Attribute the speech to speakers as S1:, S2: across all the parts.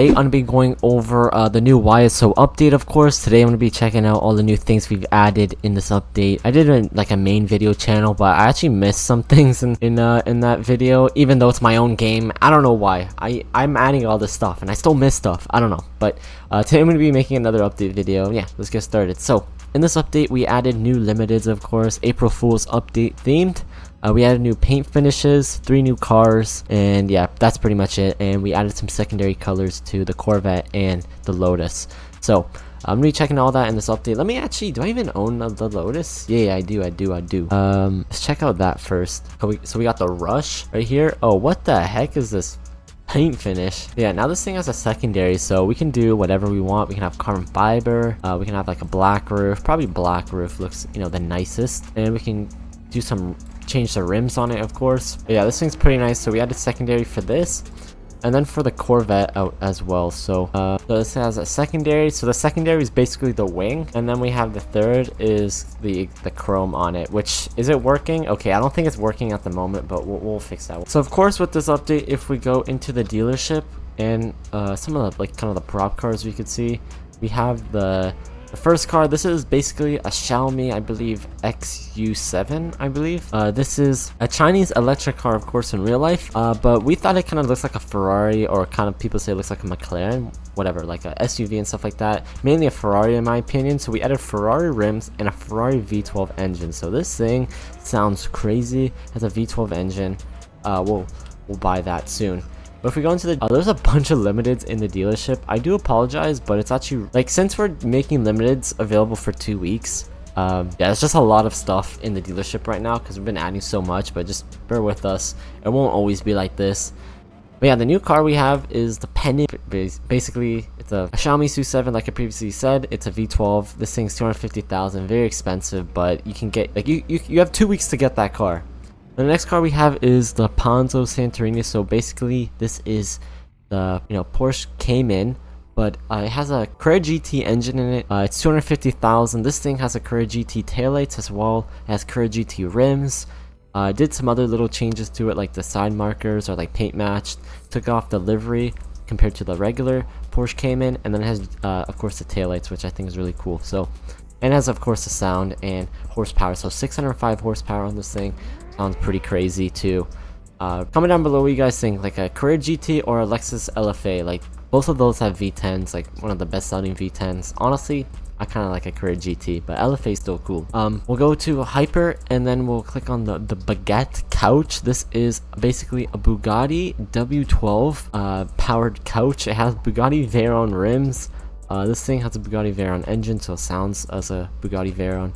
S1: I'm going to be going over the new YSO update, of course. Today I'm going to be checking out all the new things we've added in this update. I did like a main video channel, but I actually missed some things in that video, even though it's my own game. I don't know why. I'm adding all this stuff and I still miss stuff. I don't know. But today I'm going to be making another update video. Yeah, let's get started. So in this update, we added new limiteds, of course, April Fool's update themed. We added new paint finishes, 3 new cars, and yeah, that's pretty much it. And we added some secondary colors to the Corvette and the Lotus. So I'm gonna be checking all that in this update. Let me actually, do I even own the Lotus? Yeah, I do. Let's check out that first. So we got the Rush right here. Oh, what the heck is this paint finish? Yeah, now this thing has a secondary, so we can do whatever we want. We can have carbon fiber, we can have like a black roof. Probably black roof looks, you know, the nicest, and we can do some change the rims on it, of course. But yeah, this thing's pretty nice. So we added secondary for this, and then for the Corvette out as well. So this has a secondary. So the secondary is basically the wing, and then we have the third is the chrome on it. Which, is it working? Okay, I don't think it's working at the moment, but we'll fix that. So of course, with this update, if we go into the dealership and some of the kind of the prop cars we could see, we have the first car. This is basically a Xiaomi, I believe, XU7, I believe. This is a Chinese electric car, of course, in real life, but we thought it kind of looks like a Ferrari, or kind of people say it looks like a McLaren, whatever, like a SUV and stuff like that. Mainly a Ferrari, in my opinion. So we added Ferrari rims and a Ferrari V12 engine. So this thing sounds crazy. It has a V12 engine. We'll buy that soon. But if we go into the there's a bunch of limiteds in the dealership. I do apologize, but it's actually, like, since we're making limiteds available for 2 weeks, yeah, it's just a lot of stuff in the dealership right now because we've been adding so much. But just bear with us, it won't always be like this. But yeah, the new car we have is the Pennant. Basically, it's a Xiaomi SU7, like I previously said. It's a V12. This thing's 250,000, very expensive, but you can get, like, you have 2 weeks to get that car. The next car we have is the Ponzo Santorini. So basically, this is the, you know, Porsche Cayman, but it has a Carrera GT engine in it. It's 250,000. This thing has a Carrera GT taillights as well. It has Carrera GT rims. Did some other little changes to it, like the side markers are like paint matched. Took off the livery compared to the regular Porsche Cayman, and then it has, of course, the taillights, which I think is really cool. So, and it has, of course, the sound and horsepower. So 605 horsepower on this thing. Sounds pretty crazy too. Comment down below what you guys think, like a Carrera GT or a Lexus LFA. Like, both of those have V10s, like one of the best selling V10s. Honestly, I kind of like a Carrera GT, but LFA is still cool. We'll go to Hyper, and then we'll click on the Baguette couch. This is basically a Bugatti W12 powered couch. It has Bugatti Veyron rims. This thing has a Bugatti Veyron engine, so it sounds as a Bugatti Veyron.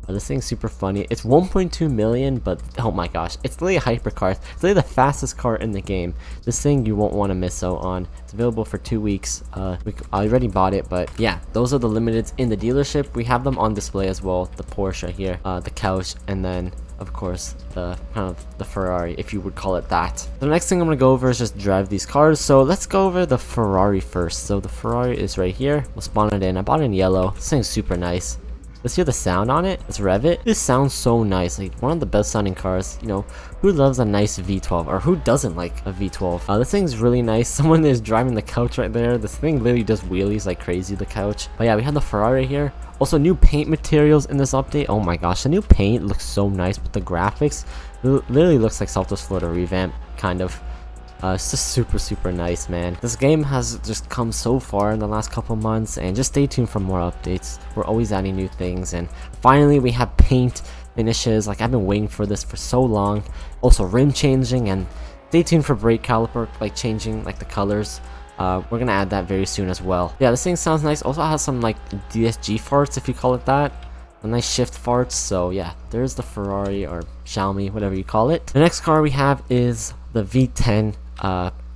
S1: This thing's super funny. It's 1.2 million, but oh my gosh, it's literally a hypercar. It's literally the fastest car in the game. This thing you won't want to miss out on. It's available for 2 weeks. I already bought it, but yeah, those are the limiteds in the dealership. We have them on display as well. The Porsche here, the couch, and then of course the kind of the Ferrari, if you would call it that. The next thing I'm gonna go over is just drive these cars. So let's go over the Ferrari first. So the Ferrari is right here. We'll spawn it in. I bought it in yellow. This thing's super nice. Let's hear the sound on it. Let's rev it. This sounds so nice. Like, one of the best sounding cars. You know, who loves a nice V12, or who doesn't like a V12? This thing's really nice. Someone is driving the couch right there. This thing literally does wheelies like crazy, the couch. But yeah, we have the Ferrari here. Also, new paint materials in this update. Oh my gosh, the new paint looks so nice, but the graphics literally looks like Saltos Florida revamp, kind of. It's just super nice, man. This game has just come so far in the last couple months, and just stay tuned for more updates. We're always adding new things, and finally we have paint finishes. Like, I've been waiting for this for so long. Also, rim changing, and stay tuned for brake caliper, like changing like the colors. We're gonna add that very soon as well. Yeah, this thing sounds nice. Also has some like DSG farts, if you call it that. A nice shift farts. So yeah, there's the Ferrari, or Xiaomi, whatever you call it. The next car we have is the V10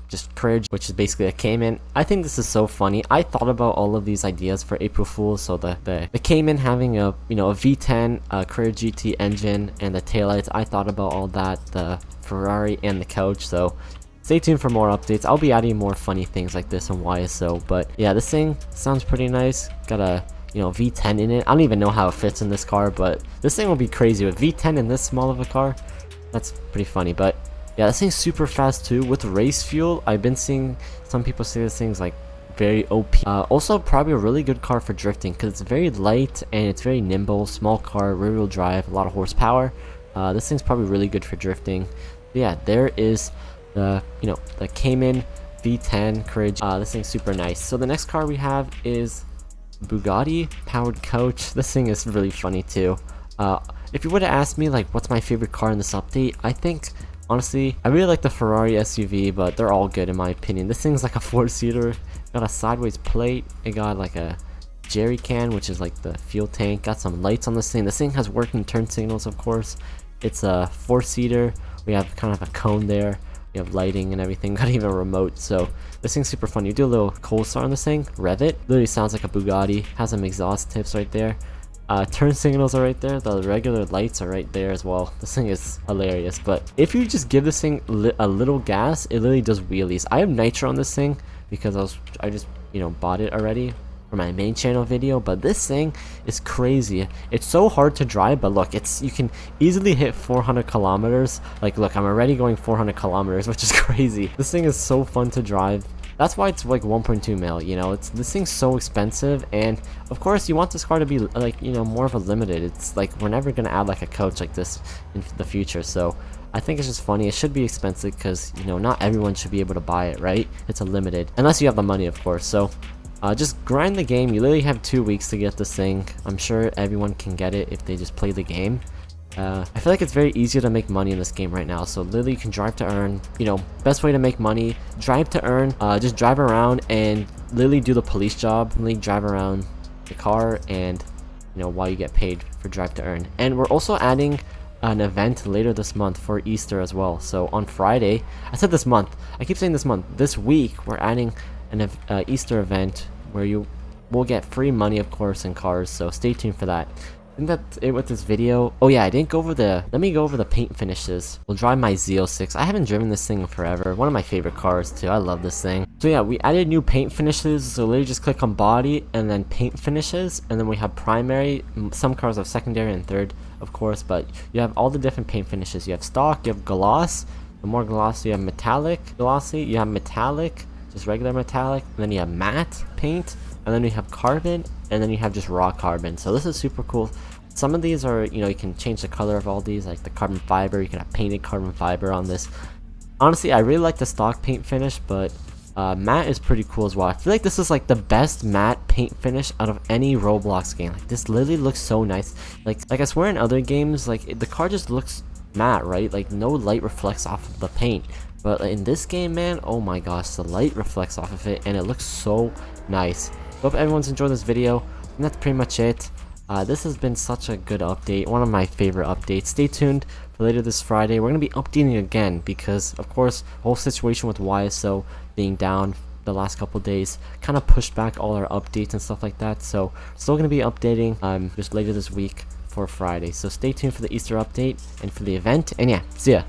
S1: just Courage, which is basically a Cayman. I think this is so funny. I thought about all of these ideas for April Fool's. So the Cayman having a, you know, a V10 Courage GT engine and the taillights. I thought about all that, the Ferrari and the couch. So stay tuned for more updates. I'll be adding more funny things like this on YSO. But yeah, this thing sounds pretty nice. Got a, you know, V10 in it. I don't even know how it fits in this car, but this thing will be crazy with V10 in this small of a car. That's pretty funny. But yeah, this thing's super fast too with race fuel. I've been seeing some people say this thing's like very OP. Also probably a really good car for drifting because it's very light and it's very nimble, small car, rear wheel drive, a lot of horsepower. This thing's probably really good for drifting. But yeah, there is the the Cayman V10 Courage. This thing's super nice. So the next car we have is Bugatti powered coach. This thing is really funny too. If you would have asked me like what's my favorite car in this update, I think honestly I really like the Ferrari SUV, but they're all good in my opinion. This thing's like a 4-seater, got a sideways plate, it got like a jerry can, which is like the fuel tank, got some lights on this thing. This thing has working turn signals, of course. It's a 4-seater. We have kind of a cone there. We have lighting and everything, got even a remote. So this thing's super fun. You do a little cold start on this thing, rev it, literally sounds like a Bugatti. Has some exhaust tips right there. Turn signals are right there. The regular lights are right there as well. This thing is hilarious. But if you just give this thing a little gas, it literally does wheelies. I have nitro on this thing because I just bought it already for my main channel video. But this thing is crazy. It's so hard to drive, but look, you can easily hit 400 kilometers. Like look, I'm already going 400 kilometers, which is crazy. This thing is so fun to drive. That's why it's like 1.2 mil, this thing's so expensive, and of course you want this car to be like, more of a limited. It's like we're never gonna add like a coach like this in the future, so I think it's just funny. It should be expensive because, not everyone should be able to buy it, right? It's a limited, unless you have the money, of course. So just grind the game. You literally have 2 weeks to get this thing. I'm sure everyone can get it if they just play the game. I feel like it's very easy to make money in this game right now. So literally you can drive to earn, best way to make money, drive to earn, just drive around and literally do the police job, literally drive around the car and, while you get paid for drive to earn. And we're also adding an event later this month for Easter as well. So on Friday, I said this month, I keep saying this month, this week we're adding an Easter event where you will get free money, of course, in cars. So stay tuned for that. I think that's it with this video. Oh yeah, I didn't go over let me go over the paint finishes. We'll drive my Z06. I haven't driven this thing in forever. One of my favorite cars too. I love this thing. So yeah, we added new paint finishes. So literally just click on body and then paint finishes. And then we have primary. Some cars have secondary and third, of course. But you have all the different paint finishes. You have stock, you have gloss. The more glossy, you have metallic glossy. You have metallic, just regular metallic. And then you have matte paint. And then you have carbon, and then you have just raw carbon. So this is super cool. Some of these are, you can change the color of all these, like the carbon fiber. You can have painted carbon fiber on this. Honestly, I really like the stock paint finish, but matte is pretty cool as well. I feel like this is like the best matte paint finish out of any Roblox game. Like this literally looks so nice. Like I swear in other games, like the car just looks matte, right? Like no light reflects off of the paint. But in this game, man, oh my gosh, the light reflects off of it, and it looks so nice. Hope everyone's enjoyed this video, and that's pretty much it. This has been such a good update, one of my favorite updates. Stay tuned for later this Friday. We're going to be updating again because, of course, the whole situation with YSO being down the last couple days kind of pushed back all our updates and stuff like that. So, still going to be updating just later this week for Friday. So, stay tuned for the Easter update and for the event. And yeah, see ya.